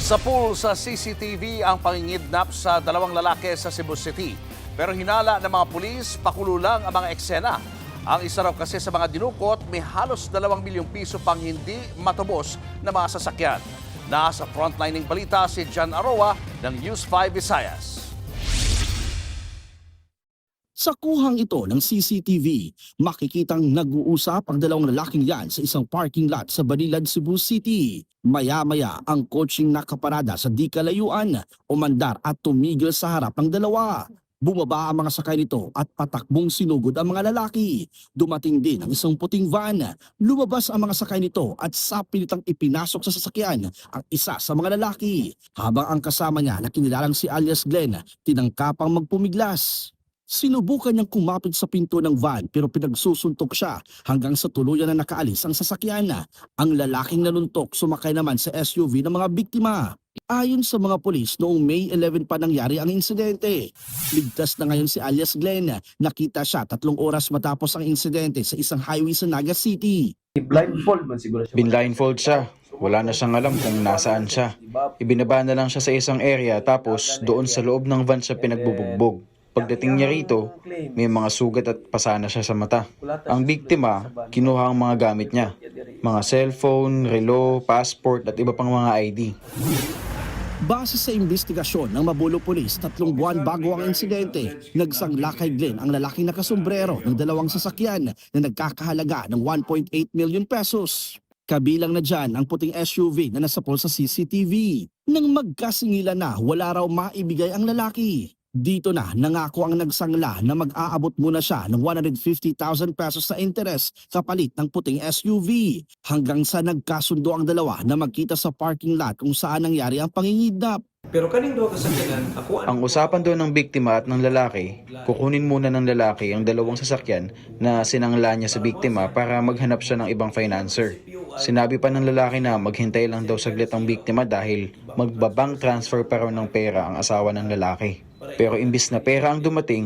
Sa pool sa CCTV ang pangingidnap sa dalawang lalaki sa Cebu City. Pero hinala ng mga pulis, pakulo lang ang mga eksena. Ang isa raw kasi sa mga dinukot, may halos 2 milyong piso pang hindi matubos na mga sasakyan. Nasa frontlining balita si John Aroa ng News 5 Visayas. Sa kuhang ito ng CCTV, makikitang nag-uusap ang dalawang lalaking yan sa isang parking lot sa Banilad, Cebu City. Maya-maya ang kotseng nakaparada sa di kalayuan, umandar at tumigil sa harap ng dalawa. Bumaba ang mga sakay nito at patakbong sinugod ang mga lalaki. Dumating din ang isang puting van. Lumabas ang mga sakay nito at sapilitang ipinasok sa sasakyan ang isa sa mga lalaki. Habang ang kasama niya na kinilalang si alias Glenn, tinangkapang magpumiglas. Sinubukan niyang kumapit sa pinto ng van pero pinagsusuntok siya hanggang sa tuluyan na nakaalis ang sasakyan. Ang lalaking nanuntok sumakay naman sa SUV ng mga biktima. Ayon sa mga pulis, noong May 11 pa nangyari ang insidente. Ligtas na ngayon si alias Glenn. Nakita siya 3 oras matapos ang insidente sa isang highway sa Naga City. Blindfold man siguro siya. Binblindfold siya. Wala na siyang alam kung nasaan siya. Ibinaba na lang siya sa isang area tapos doon sa loob ng van siya pinagbubugbog. Pagdating niya rito, may mga sugat at pasana siya sa mata. Ang biktima, kinuha ang mga gamit niya. Mga cellphone, relo, passport at iba pang mga ID. Base sa investigasyon ng Mabulo Police, 3 buwan bago ang insidente, nagsangla kay Glenn ang lalaking nakasombrero ng 2 sasakyan na nagkakahalaga ng 1.8 million pesos. Kabilang na dyan ang puting SUV na nasapol sa CCTV. Nang magkasingilan na, wala raw maibigay ang lalaki. Dito na nangako ang nagsangla na mag-aabot muna siya ng 150,000 pesos sa interes kapalit ng puting SUV. Hanggang sa nagkasundo ang dalawa na magkita sa parking lot kung saan nangyari ang pangingidnap. Pero kaning duha ka sakyanan, ako Ang usapan doon ng biktima at ng lalaki, kukunin muna ng lalaki ang 2 sasakyan na sinangla niya sa biktima para maghanap siya ng ibang financer. Sinabi pa ng lalaki na maghintay lang daw saglit ang biktima dahil magbabank transfer pa raw ng pera ang asawa ng lalaki. Pero imbis na pera ang dumating,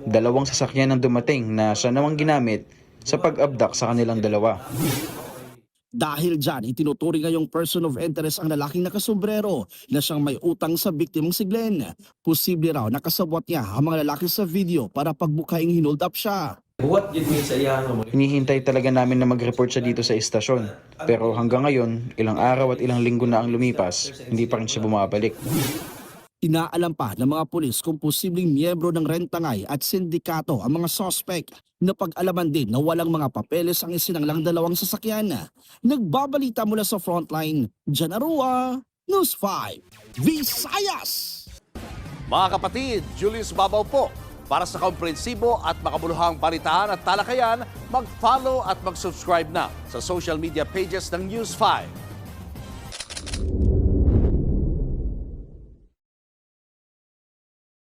2 sasakyan ang dumating na siya namang ginamit sa pag-abduct sa kanilang dalawa. Dahil dyan, itinuturing ngayong person of interest ang lalaking nakasombrero na siyang may utang sa biktimang si Glenn. Posible raw nakasabwat niya ang mga lalaki sa video para pagbukaing hinold up siya. buhat gid mi sa iya nga Hinihintay talaga namin na mag-report siya dito sa istasyon. Pero hanggang ngayon, ilang araw at ilang linggo na ang lumipas, hindi pa rin siya bumabalik. Inaalam pa ng mga pulis kung posibleng miyembro ng rentangay at sindikato ang mga suspect. Napag-alaman din na walang mga papeles ang isinanglang 2 sasakyan. Nagbabalita mula sa frontline, John Aroa, News 5, Visayas! Mga kapatid, Julius Babaw po. Para sa komprehensibo at makabuluhang balitaan at talakayan, mag-follow at mag-subscribe na sa social media pages ng News 5.